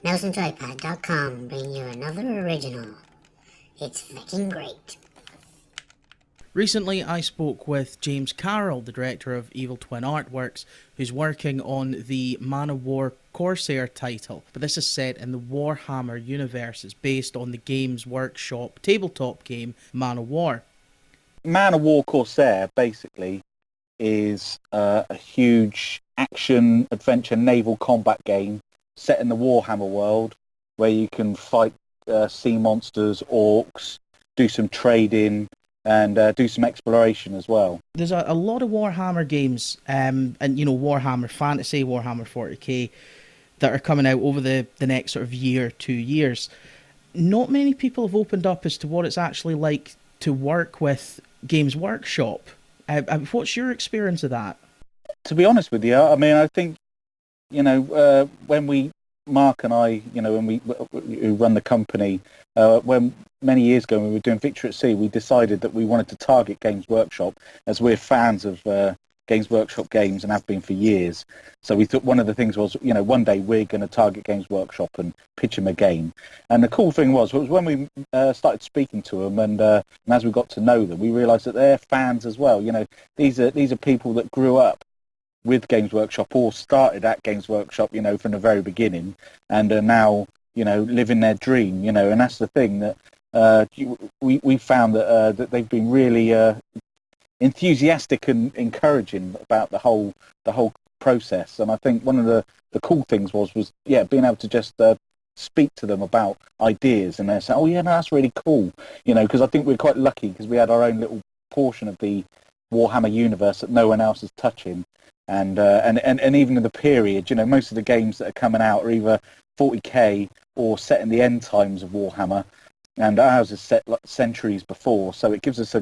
NelsonJoypad.com bring you another original. It's fucking great. Recently, I spoke with James Carroll, the director of Evil Twin Artworks, who's working on the Man of War Corsair title. But this is set in the Warhammer universe. It's based on the Games Workshop tabletop game Man of War. Man of War Corsair basically is a huge action, adventure, naval combat game set in the Warhammer world where you can fight sea monsters, orcs, do some trading, and do some exploration as well. There's a lot of Warhammer games, and Warhammer Fantasy, Warhammer 40k, that are coming out over the next sort of year, 2 years. Not many people have opened up as to what it's actually like to work with Games Workshop. What's your experience of that? To be honest with you, I mean, I think, when Mark and I, when we who run the company, when many years ago when we were doing Victory at Sea, we decided that we wanted to target Games Workshop as we're fans of Games Workshop games and have been for years. So we thought one of the things was, one day we're going to target Games Workshop and pitch them a game. And the cool thing was when we started speaking to them and as we got to know them, we realised that they're fans as well. These are people that grew up with Games Workshop or started at Games Workshop, from the very beginning, and are now, living their dream, and that's the thing that we found that they've been really enthusiastic and encouraging about the whole process. And I think one of the cool things was being able to just speak to them about ideas, and they're saying, oh yeah, no, that's really cool, because I think we're quite lucky because we had our own little portion of the Warhammer universe that no one else is touching. And even in the period, most of the games that are coming out are either 40k or set in the end times of Warhammer, and ours is set like centuries before. So it gives us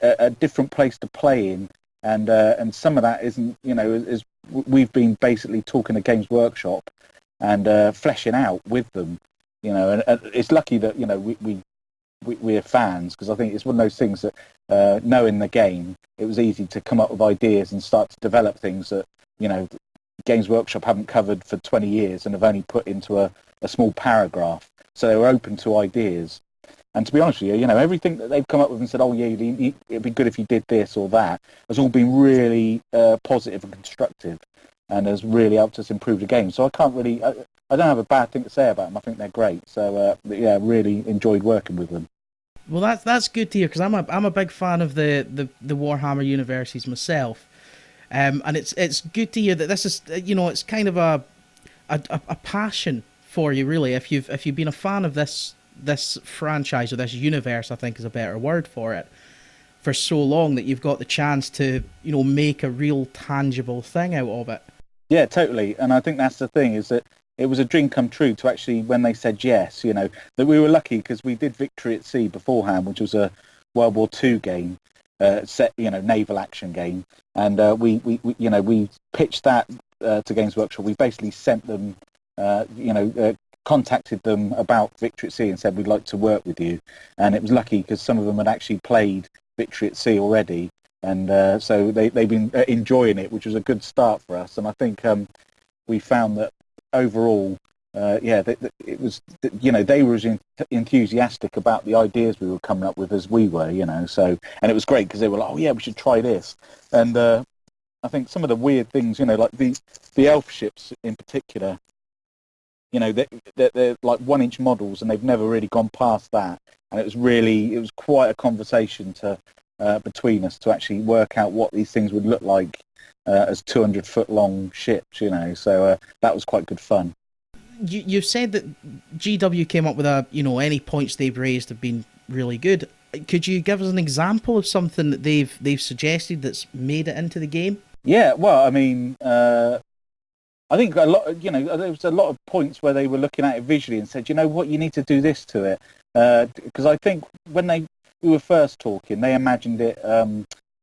a different place to play in, and some of that isn't, is we've been basically talking to Games Workshop and fleshing out with them, and it's lucky that we're fans, because I think it's one of those things that knowing the game, it was easy to come up with ideas and start to develop things that Games Workshop haven't covered for 20 years and have only put into a small paragraph. So they were open to ideas. And to be honest with you, everything that they've come up with and said, oh yeah, it'd be good if you did this or that, has all been really positive and constructive, and has really helped us improve the game. So I can't really, I don't have a bad thing to say about them. I think they're great. So really enjoyed working with them. Well, that's good to hear, because I'm a big fan of the Warhammer universes myself, and it's good to hear that this is it's kind of a passion for you, really. If you've been a fan of this franchise, or this universe, I think is a better word for it, for so long, that you've got the chance to make a real tangible thing out of it. Yeah, totally. And I think that's the thing, is that it was a dream come true to actually, when they said yes, that we were lucky because we did Victory at Sea beforehand, which was a World War II game, set, naval action game. And we pitched that to Games Workshop. We basically sent them, contacted them about Victory at Sea and said, we'd like to work with you. And it was lucky because some of them had actually played Victory at Sea already. And so they've been enjoying it, which was a good start for us. And I think we found that overall, it was, they were as enthusiastic about the ideas we were coming up with as we were, so, and it was great because they were like, oh yeah, we should try this. And I think some of the weird things, like the elf ships in particular, they're like 1-inch models, and they've never really gone past that. And it was quite a conversation between us to actually work out what these things would look like as 200-foot long ships, so that was quite good fun. You've said that GW came up with any points they've raised have been really good. Could you give us an example of something that they've suggested that's made it into the game? Yeah, well, I mean, I think a lot, there was a lot of points where they were looking at it visually and said, what, you need to do this to it, because I think when we were first talking, they imagined it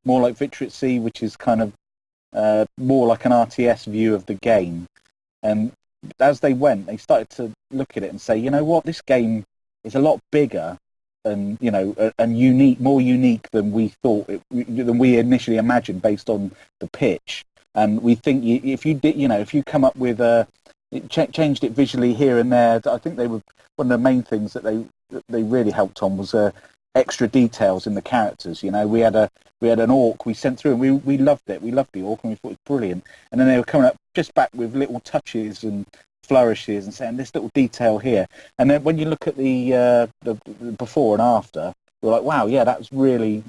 more like Victory at Sea, which is kind of more like an RTS view of the game. And as they went, they started to look at it and say, what, this game is a lot bigger and and unique, more unique than we thought, than we initially imagined based on the pitch. And we think if you come up with it changed it visually here and there. I think they were one of the main things that they really helped on was extra details in the characters. You know, we had an orc we sent through, and we loved it. We loved the orc, and we thought it was brilliant. And then they were coming up just back with little touches and flourishes and saying this little detail here. And then when you look at the before and after, we're like, wow, yeah, that was really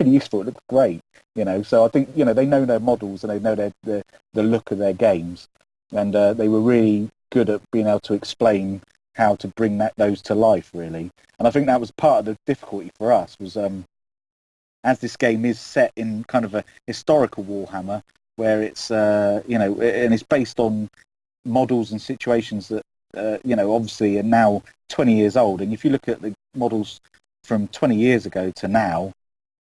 useful. It looked great. You know, so I think, you know, they know their models and they know the look of their games, and they were really good at being able to explain how to bring those to life, really. And I think that was part of the difficulty for us was, as this game is set in kind of a historical Warhammer, where it's, you know, and it's based on models and situations that, you know, obviously are now 20 years old. And if you look at the models from 20 years ago to now,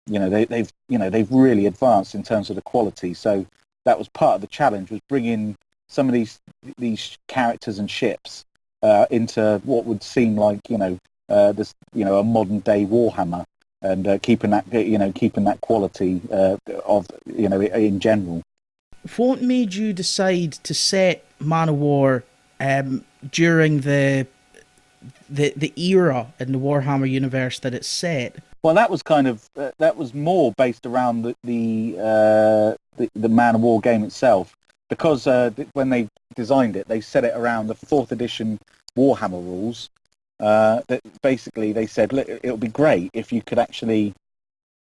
you know, they've really advanced in terms of the quality. So that was part of the challenge, was bringing some of these characters and ships into what would seem like, you know, this, you know, a modern day Warhammer, and keeping that quality of, you know, in general. What made you decide to set Man of War during the era in the Warhammer universe that it's set? Well, that was kind of that was more based around the Man of War game itself, because when they designed it, they set it around the 4th edition Warhammer rules. That basically they said, look, it'll be great if you could actually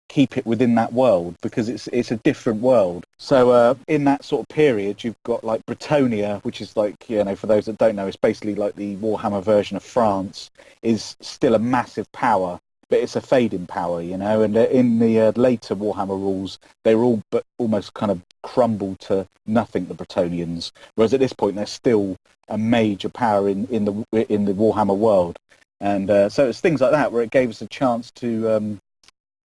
keep it within that world, because it's a different world. So in that sort of period, you've got like Bretonnia, which is like, you know, for those that don't know, it's basically like the Warhammer version of France, is still a massive power, but it's a fading power, you know. And in the later Warhammer rules, they were all but almost kind of crumbled to nothing, the Bretonians. Whereas at this point, they're still a major power in the Warhammer world. And so it's things like that where it gave us a chance to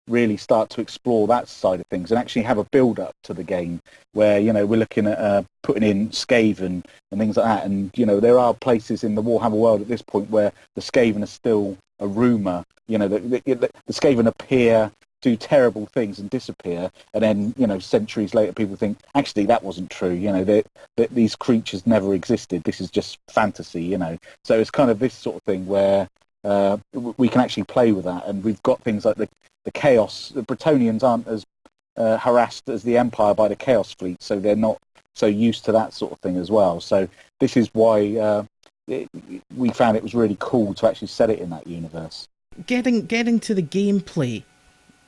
really start to explore that side of things and actually have a build-up to the game where, you know, we're looking at putting in Skaven and things like that. And, you know, there are places in the Warhammer world at this point where the Skaven are still a rumour. You know, the Skaven appear, do terrible things and disappear, and then, you know, centuries later people think, actually, that wasn't true. You know, that these creatures never existed. This is just fantasy, you know. So it's kind of this sort of thing where we can actually play with that. And we've got things like the Chaos. The Bretonians aren't as harassed as the Empire by the Chaos fleet, so they're not so used to that sort of thing as well. So this is why we found it was really cool to actually set it in that universe. Getting to the gameplay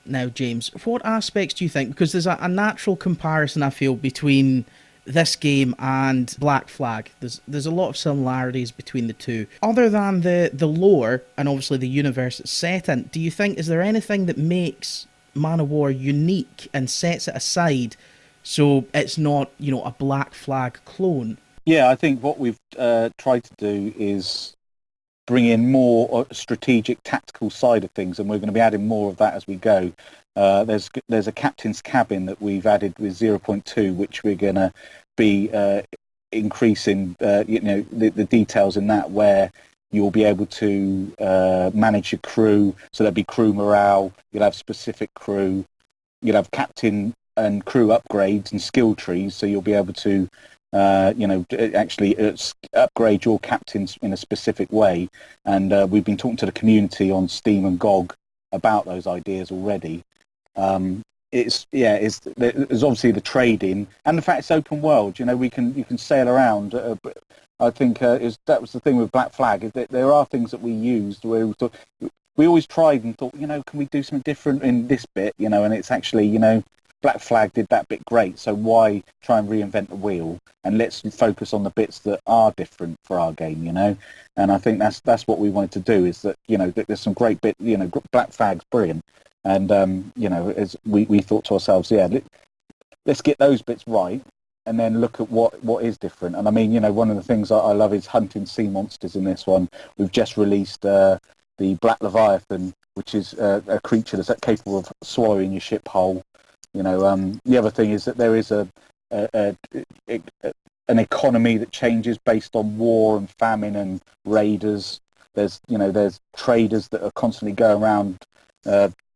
now, James, what aspects do you think, because there's a natural comparison, I feel, between this game and Black Flag. There's a lot of similarities between the two. Other than the lore and obviously the universe it's set in, do you think, is there anything that makes Man of War unique and sets it aside so it's not, you know, a Black Flag clone? Yeah, I think what we've tried to do is bring in more strategic, tactical side of things, and we're going to be adding more of that as we go. There's a captain's cabin that we've added with 0.2, which we're going to be increasing, you know, the details in that, where you'll be able to manage your crew. So there'll be crew morale. You'll have specific crew. You'll have captain and crew upgrades and skill trees. So you'll be able to, you know, actually upgrade your captains in a specific way. And we've been talking to the community on Steam and GOG about those ideas already. There's obviously the trading and the fact it's open world. You know, you can sail around. But I think that was the thing with Black Flag, is that there are things that we used where we always tried and thought, you know, can we do something different in this bit? You know, and it's actually, you know, Black Flag did that bit great, so why try and reinvent the wheel? And let's focus on the bits that are different for our game, you know. And I think that's what we wanted to do, is that, you know, there's some great bit, you know, Black Flag's brilliant. And, you know, as we thought to ourselves, yeah, let's get those bits right and then look at what is different. And I mean, you know, one of the things I love is hunting sea monsters in this one. We've just released the Black Leviathan, which is a creature that's capable of swallowing your ship whole. You know, the other thing is that there is an economy that changes based on war and famine and raiders. There's traders that are constantly going around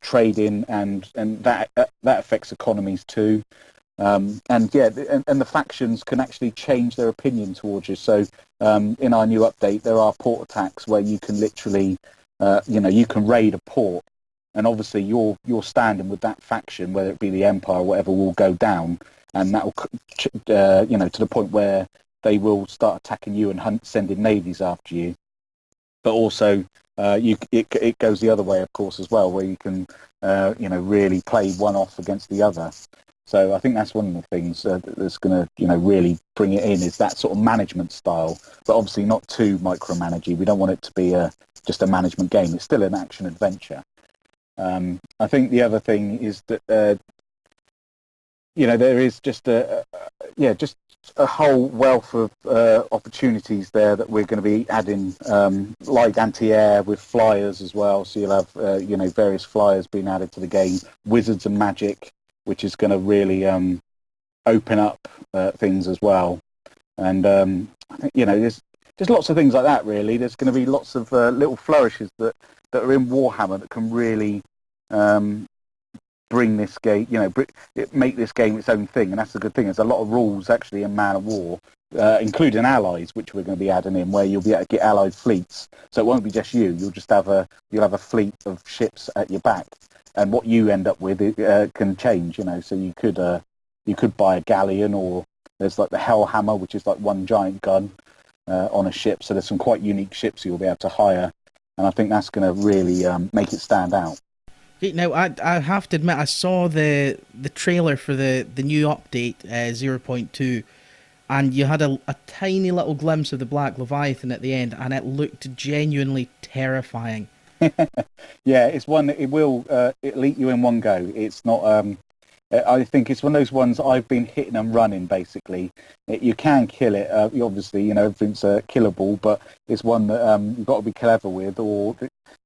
trading, and that affects economies too. And yeah, and the factions can actually change their opinion towards you. So in our new update, there are port attacks where you can literally, you can raid a port, and obviously your standing with that faction, whether it be the Empire or whatever, will go down, and that will, to the point where they will start attacking you and sending navies after you. But also, it goes the other way, of course, as well, where you can, really play one off against the other. So I think that's one of the things that's going to, really bring it in, is that sort of management style, but obviously not too micromanagey. We don't want it to be just a management game. It's still an action adventure. I think the other thing is that, there is just just a whole wealth of opportunities there that we're going to be adding, like anti-air with flyers as well. So you'll have, various flyers being added to the game, wizards and magic, which is going to really open up things as well. And I think, there's lots of things like that, really. There's going to be lots of little flourishes that are in Warhammer that can really bring this game, make this game its own thing. And that's the good thing. There's a lot of rules actually in Man of War, including allies, which we're going to be adding in, where you'll be able to get allied fleets. So it won't be just you. You'll just have a fleet of ships at your back. And what you end up with can change, So you could buy a galleon, or there's like the Hellhammer, which is like one giant gun on a ship. So there's some quite unique ships you'll be able to hire, and I think that's going to really make it stand out. Now, I have to admit, I saw the trailer for the new update 0.2, and you had a tiny little glimpse of the Black Leviathan at the end, and it looked genuinely terrifying. Yeah, it's one that it'll eat you in one go. It's not. I think it's one of those ones I've been hitting and running. Basically, you can kill it. Obviously, everything's killable, but it's one that you've got to be clever with, or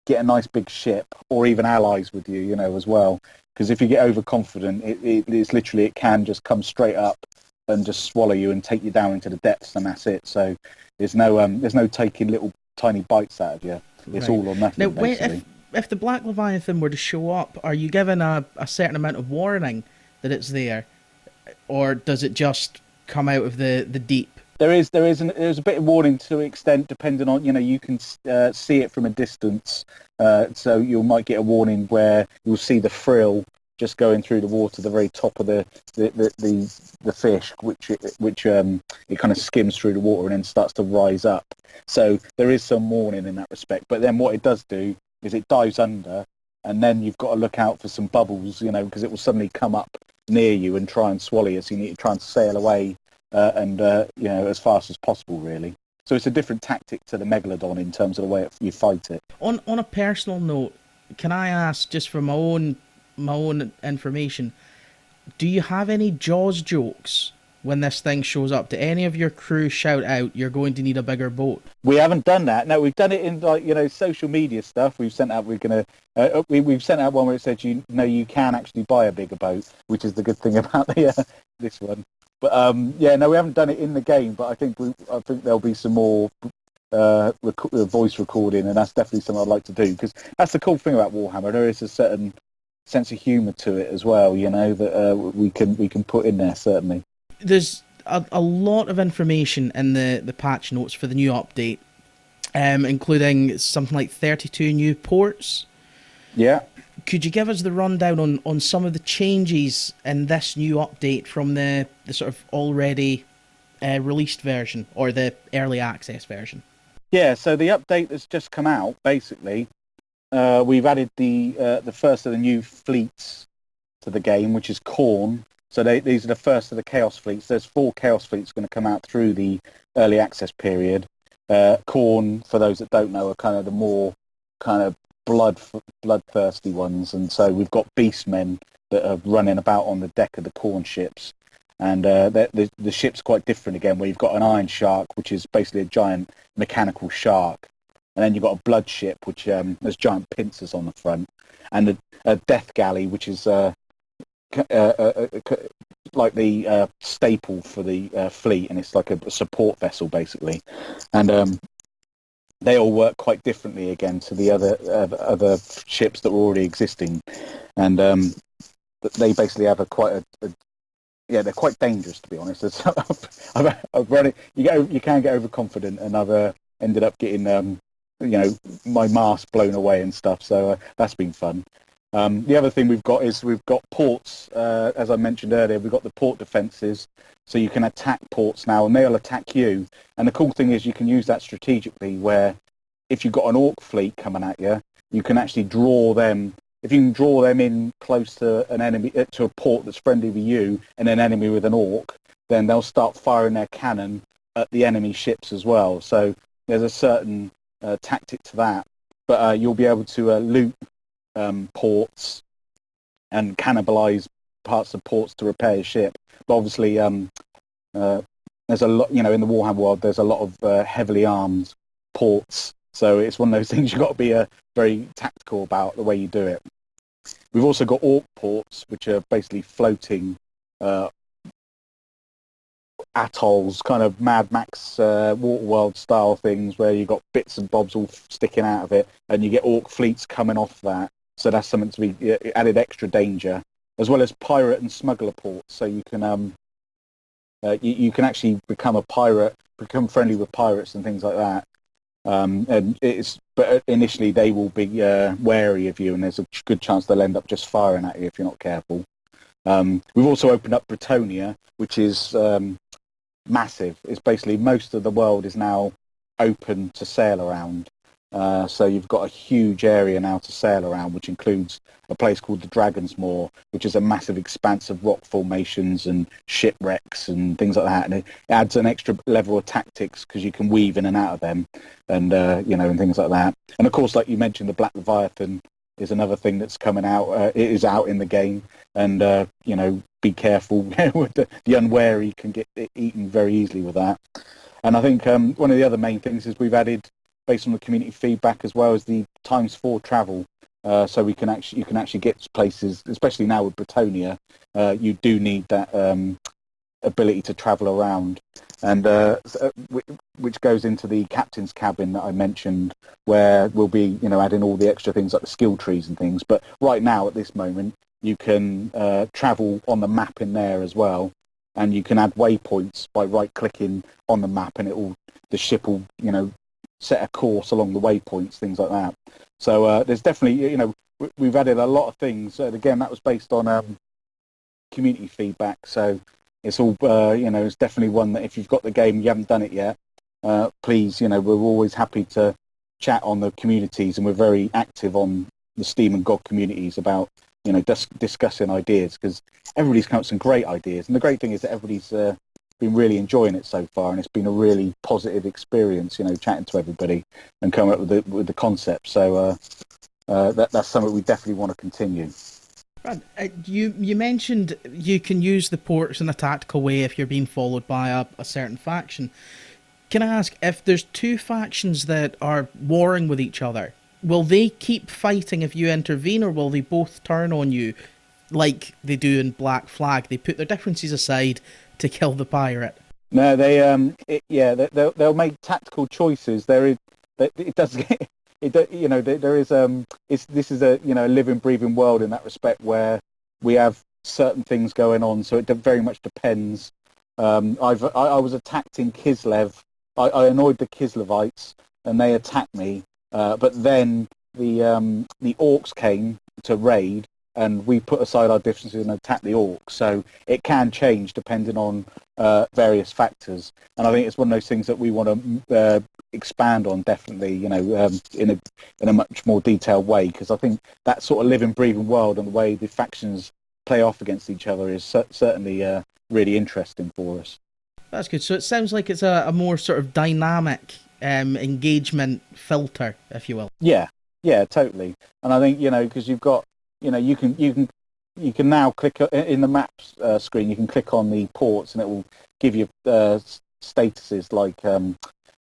get a nice big ship, or even allies with you, as well. Because if you get overconfident, it's literally, it can just come straight up and just swallow you and take you down into the depths, and that's it. So there's no taking little tiny bites out of you. It's all or nothing. Now, if the Black Leviathan were to show up, are you given a certain amount of warning that it's there, or does it just come out of the deep? There's a bit of warning to an extent, depending on, you can see it from a distance. So you might get a warning where you'll see the frill just going through the water, the very top of the fish, which it kind of skims through the water and then starts to rise up. So there is some warning in that respect. But then what it does do is it dives under, and then you've got to look out for some bubbles, because it will suddenly come up near you and try and swallow you. So you need to try and sail away and as fast as possible, really. So it's a different tactic to the Megalodon in terms of the way you fight it. On a personal note, can I ask, just for my own information, do you have any Jaws jokes when this thing shows up? Do any of your crew shout out, "You're going to need a bigger boat"? We haven't done that. No, we've done it in social media stuff. We've sent out. We've sent out one where it said you can actually buy a bigger boat, which is the good thing about this one. But we haven't done it in the game. But I think there'll be some more voice recording, and that's definitely something I'd like to do, because that's the cool thing about Warhammer. There is a certain sense of humour to it as well, that we can put in there, certainly. There's a lot of information in the patch notes for the new update, including something like 32 new ports. Yeah. Could you give us the rundown on some of the changes in this new update from the sort of already released version, or the early access version? Yeah, so the update that's just come out, basically, we've added the first of the new fleets to the game, which is Khorne. So these are the first of the Chaos fleets. There's 4 Chaos fleets going to come out through the early access period. Khorne, for those that don't know, are kind of the more kind of bloodthirsty ones. And so we've got beastmen that are running about on the deck of the Khorne ships. And the ship's quite different again, where you've got an iron shark, which is basically a giant mechanical shark. And then you've got a blood ship, which has giant pincers on the front. And a death galley, which is like the staple for the fleet, and it's like a support vessel, basically. And they all work quite differently again to the other ships that were already existing. And they basically have quite a they're quite dangerous, to be honest. I've run it. You can get overconfident, and I've ended up getting my mask blown away and stuff. So that's been fun. The other thing we've got ports. As I mentioned earlier, we've got the port defences, so you can attack ports now, and they'll attack you. And the cool thing is you can use that strategically, where if you've got an orc fleet coming at you, you can actually draw them. If you can draw them in close to an enemy, to a port that's friendly with you, and an enemy with an orc, then they'll start firing their cannon at the enemy ships as well. So there's a certain tactic to that. But you'll be able to loot ports and cannibalize parts of ports to repair your ship. But obviously, there's a lot, in the Warhammer world, there's a lot of heavily armed ports. So it's one of those things you've got to be very tactical about the way you do it. We've also got orc ports, which are basically floating atolls, kind of Mad Max Waterworld style things, where you've got bits and bobs all sticking out of it, and you get orc fleets coming off that. So that's something to be added extra danger, as well as pirate and smuggler ports. So you can you can actually become a pirate, become friendly with pirates and things like that. But initially they will be wary of you, and there's a good chance they'll end up just firing at you if you're not careful. We've also opened up Bretonia, which is massive. It's basically most of the world is now open to sail around. So you've got a huge area now to sail around, which includes a place called the Dragon's Maw, which is a massive expanse of rock formations and shipwrecks and things like that. And it adds an extra level of tactics because you can weave in and out of them, and and things like that. And of course, like you mentioned, the Black Leviathan is another thing that's coming out. It is out in the game, and be careful. The unwary can get eaten very easily with that. And I think one of the other main things is we've added, based on the community feedback as well, as the ×4 travel. So you can actually get to places, especially now with Bretonia. You do need that ability to travel around, and which goes into the captain's cabin that I mentioned, where we'll be adding all the extra things like the skill trees and things. But right now, at this moment, you can travel on the map in there as well, and you can add waypoints by right-clicking on the map, and the ship will set a course along the waypoints, things like that. So there's definitely, we've added a lot of things. And again, that was based on community feedback. So it's all, it's definitely one that if you've got the game and you haven't done it yet, please, we're always happy to chat on the communities, and we're very active on the Steam and GOG communities about, discussing ideas, because everybody's come up with some great ideas. And the great thing is that everybody's been really enjoying it so far, and it's been a really positive experience, chatting to everybody and coming up with the concept. So that's something we definitely want to continue. You mentioned you can use the ports in a tactical way if you're being followed by a certain faction. Can I ask, if there's two factions that are warring with each other, will they keep fighting if you intervene, or will they both turn on you like they do in Black Flag? They put their differences aside to kill the pirate. No, they'll make tactical choices. There is this is a living, breathing world in that respect, where we have certain things going on. So it very much depends. I was attacked in Kislev. I annoyed the Kislevites, and they attacked me. But then the orcs came to raid, and we put aside our differences and attacked the orcs. So it can change depending on various factors. And I think it's one of those things that we want to expand on, definitely, in a much more detailed way, because I think that sort of living, breathing world and the way the factions play off against each other is certainly really interesting for us. That's good. So it sounds like it's a more sort of dynamic engagement filter, if you will. Yeah, totally. And I think, because you've got, you can now click in the maps screen. You can click on the ports, and it will give you statuses like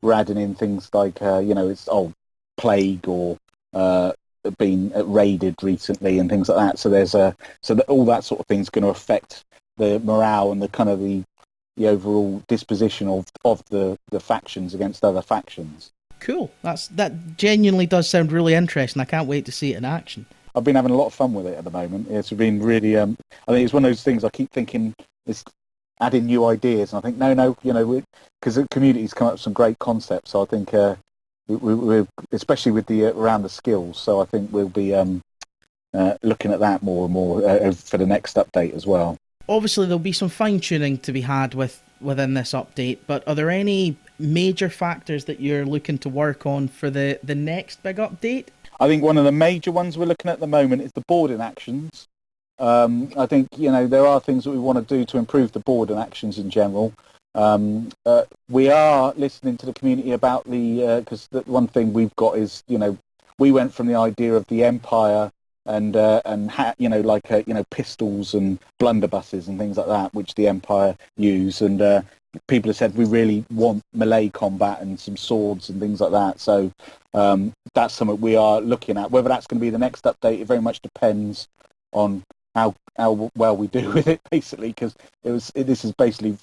we're adding in things like it's plague or been raided recently and things like that. So there's all that sort of thing's going to affect the morale and the kind of the overall disposition of the factions against other factions. Cool. That genuinely does sound really interesting. I can't wait to see it in action. I've been having a lot of fun with it at the moment. It's been really, I think it's one of those things I keep thinking, add in new ideas. And I think no, because the community's come up with some great concepts. So I think we're especially with the around the skills. So I think we'll be looking at that more and more for the next update as well. Obviously, there'll be some fine-tuning to be had within this update, but are there any major factors that you're looking to work on for the next big update? I think one of the major ones we're looking at the moment is the boarding actions. I think, there are things that we want to do to improve the boarding actions in general. We are listening to the community about because the one thing we've got is, we went from the idea of the Empire and pistols and blunderbusses and things like that, which the Empire use, and people have said we really want melee combat and some swords and things like that. So that's something we are looking at. Whether that's going to be the next update, it very much depends on how well we do with it, basically, because this is basically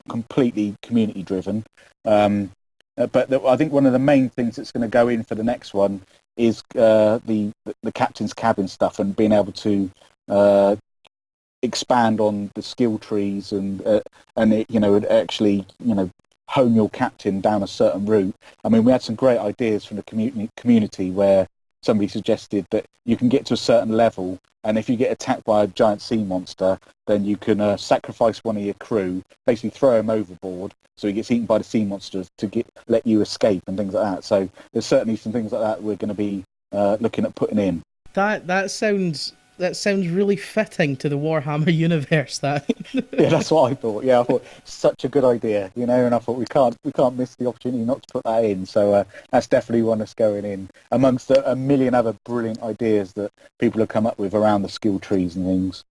completely community driven. But I think one of the main things that's going to go in for the next one is the captain's cabin stuff, and being able to expand on the skill trees and actually hone your captain down a certain route. I mean, we had some great ideas from the community where somebody suggested that you can get to a certain level, and if you get attacked by a giant sea monster, then you can sacrifice one of your crew, basically throw him overboard, so he gets eaten by the sea monsters to let you escape and things like that. So there's certainly some things like that we're going to be looking at putting in. That sounds really fitting to the Warhammer universe. That yeah, that's what I thought. Yeah, I thought such a good idea, and I thought we can't miss the opportunity not to put that in. So that's definitely one that's going in amongst a million other brilliant ideas that people have come up with around the skill trees and things.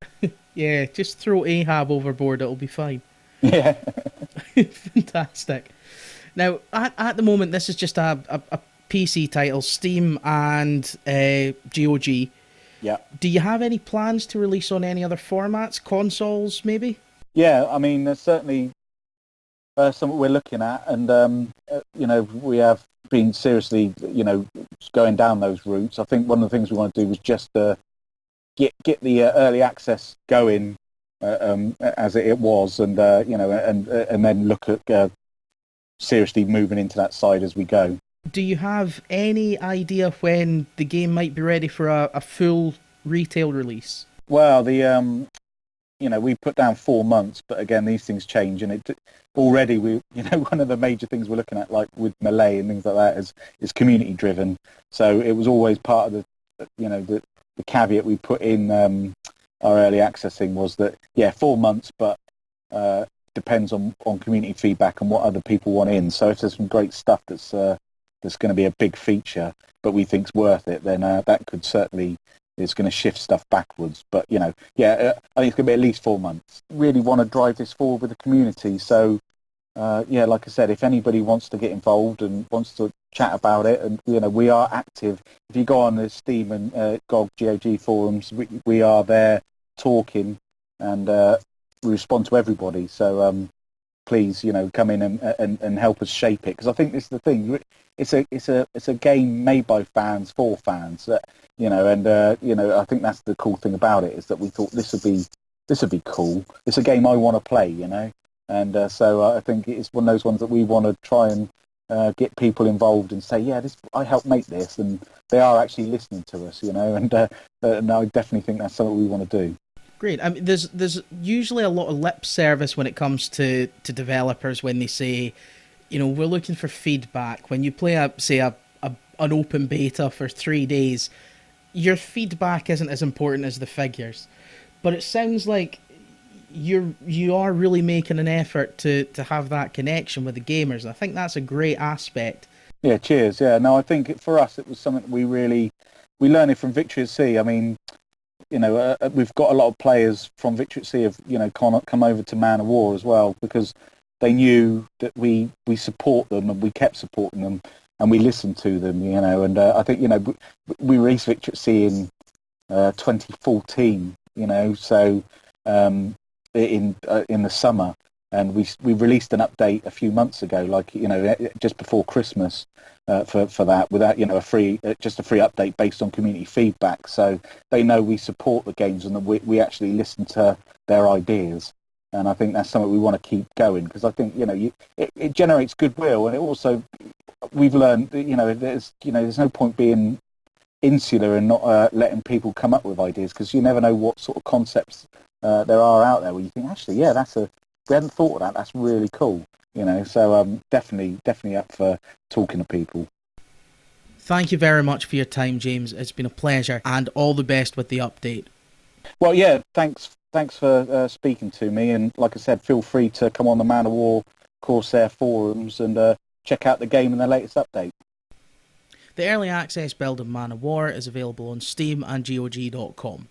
Yeah, just throw Ahab overboard; it'll be fine. Yeah, fantastic. Now, at the moment, this is just a PC title, Steam and GOG. Yeah. Do you have any plans to release on any other formats, consoles, maybe? Yeah, I mean, there's certainly something we're looking at, and we have been seriously, going down those routes. I think one of the things we want to do was just get the early access going as it was, and and then look at seriously moving into that side as we go. Do you have any idea when the game might be ready for a full retail release? Well, we put down 4 months, but again, these things change, and already one of the major things we're looking at, like with Melee and things like that, is community driven. So it was always part of the caveat we put in our early access thing was that 4 months, but depends on community feedback and what other people want in. So if there's some great stuff that's going to be a big feature, but we think's worth it, then that could certainly is going to shift stuff backwards. But I think it's going to be at least 4 months. Really want to drive this forward with the community. So like I said, if anybody wants to get involved and wants to chat about it, and we are active. If you go on the Steam and GOG forums, we are there talking, and we respond to everybody. So please, come in and help us shape it, because I think this is the thing. It's a game made by fans for fans. I think that's the cool thing about it, is that we thought this would be cool. It's a game I want to play, and so I think it's one of those ones that we want to try and get people involved and say, I helped make this, and they are actually listening to us, and I definitely think that's something we want to do. Great. I mean, there's usually a lot of lip service when it comes to developers when they say, we're looking for feedback. When you play an open beta for 3 days, your feedback isn't as important as the figures. But it sounds like you are really making an effort to have that connection with the gamers. I think that's a great aspect. Yeah, cheers. Yeah, no, I think for us it was something we learned it from Victory at Sea. I mean, we've got a lot of players from Victory at Sea have come over to Man of War as well, because they knew that we support them, and we kept supporting them, and we listened to them, and I think we released Victory at Sea in 2014, so in the summer, and we released an update a few months ago, like just before Christmas, for that, without a free update based on community feedback. So they know we support the games, and that we actually listen to their ideas. And I think that's something we want to keep going, because I think, it generates goodwill, and it also, we've learned that, there's no point being insular and not letting people come up with ideas, because you never know what sort of concepts there are out there where you think, actually, yeah, we hadn't thought of that. That's really cool. So definitely up for talking to people. Thank you very much for your time, James. It's been a pleasure, and all the best with the update. Well, yeah, thanks for speaking to me, and like I said, feel free to come on the Man of War Corsair forums and check out the game and the latest update. The early access build of Man of War is available on Steam and GOG.com.